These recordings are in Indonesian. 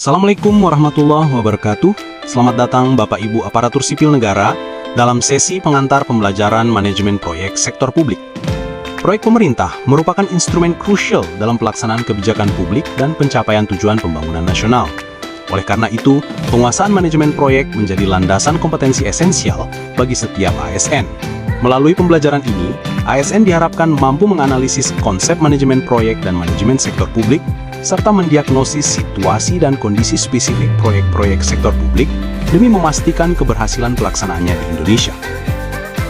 Assalamualaikum warahmatullahi wabarakatuh. Selamat datang Bapak Ibu aparatur sipil negara dalam sesi pengantar pembelajaran manajemen proyek sektor publik. Proyek pemerintah merupakan instrumen krusial dalam pelaksanaan kebijakan publik dan pencapaian tujuan pembangunan nasional. Oleh karena itu, penguasaan manajemen proyek menjadi landasan kompetensi esensial bagi setiap ASN. Melalui pembelajaran ini, ASN diharapkan mampu menganalisis konsep manajemen proyek dan manajemen sektor publik, serta mendiagnosis situasi dan kondisi spesifik proyek-proyek sektor publik demi memastikan keberhasilan pelaksanaannya di Indonesia.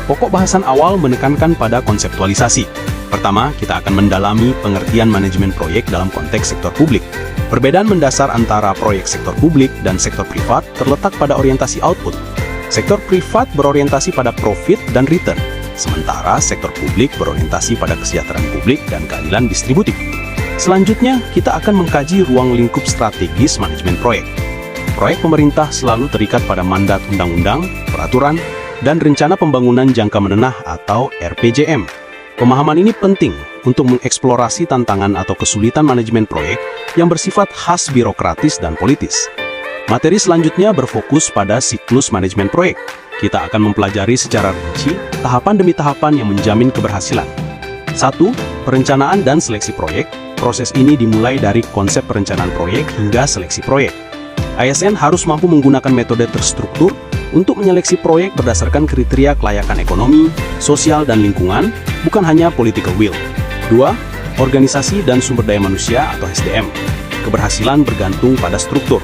Pokok bahasan awal menekankan pada konseptualisasi. Pertama, kita akan mendalami pengertian manajemen proyek dalam konteks sektor publik. Perbedaan mendasar antara proyek sektor publik dan sektor privat terletak pada orientasi output. Sektor privat berorientasi pada profit dan return, sementara sektor publik berorientasi pada kesejahteraan publik dan keadilan distributif. Selanjutnya, kita akan mengkaji ruang lingkup strategis manajemen proyek. Proyek pemerintah selalu terikat pada mandat undang-undang, peraturan, dan rencana pembangunan jangka menengah atau RPJM. Pemahaman ini penting untuk mengeksplorasi tantangan atau kesulitan manajemen proyek yang bersifat khas birokratis dan politis. Materi selanjutnya berfokus pada siklus manajemen proyek. Kita akan mempelajari secara rinci tahapan demi tahapan yang menjamin keberhasilan. 1. Perencanaan dan seleksi proyek. Proses ini dimulai dari konsep perencanaan proyek hingga seleksi proyek. ASN harus mampu menggunakan metode terstruktur untuk menyeleksi proyek berdasarkan kriteria kelayakan ekonomi, sosial, dan lingkungan, bukan hanya political will. 2. Organisasi dan sumber daya manusia atau SDM. Keberhasilan bergantung pada struktur.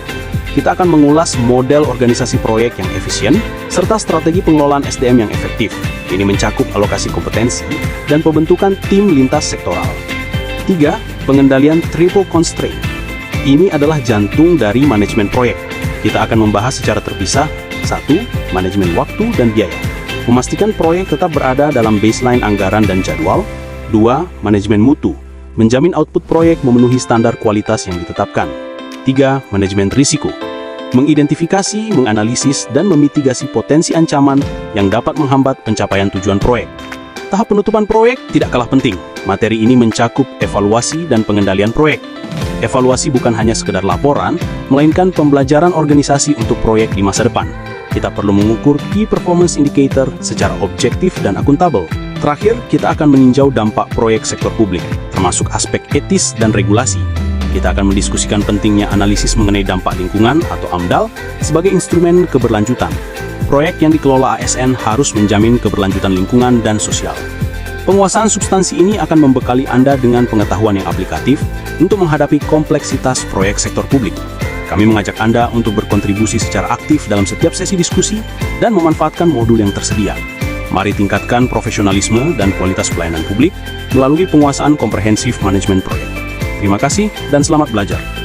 Kita akan mengulas model organisasi proyek yang efisien, serta strategi pengelolaan SDM yang efektif. Ini mencakup alokasi kompetensi dan pembentukan tim lintas sektoral. 3. Pengendalian triple constraint. Ini adalah jantung dari manajemen proyek. Kita akan membahas secara terpisah. 1. Manajemen waktu dan biaya. Memastikan proyek tetap berada dalam baseline anggaran dan jadwal. 2. Manajemen mutu. Menjamin output proyek memenuhi standar kualitas yang ditetapkan. 3. Manajemen risiko. Mengidentifikasi, menganalisis, dan memitigasi potensi ancaman yang dapat menghambat pencapaian tujuan proyek. Tahap penutupan proyek tidak kalah penting. Materi ini mencakup evaluasi dan pengendalian proyek. Evaluasi bukan hanya sekedar laporan, melainkan pembelajaran organisasi untuk proyek di masa depan. Kita perlu mengukur key performance indicator secara objektif dan akuntabel. Terakhir, kita akan meninjau dampak proyek sektor publik, termasuk aspek etis dan regulasi. Kita akan mendiskusikan pentingnya analisis mengenai dampak lingkungan atau AMDAL sebagai instrumen keberlanjutan. Proyek yang dikelola ASN harus menjamin keberlanjutan lingkungan dan sosial. Penguasaan substansi ini akan membekali Anda dengan pengetahuan yang aplikatif untuk menghadapi kompleksitas proyek sektor publik. Kami mengajak Anda untuk berkontribusi secara aktif dalam setiap sesi diskusi dan memanfaatkan modul yang tersedia. Mari tingkatkan profesionalisme dan kualitas pelayanan publik melalui penguasaan komprehensif manajemen proyek. Terima kasih dan selamat belajar.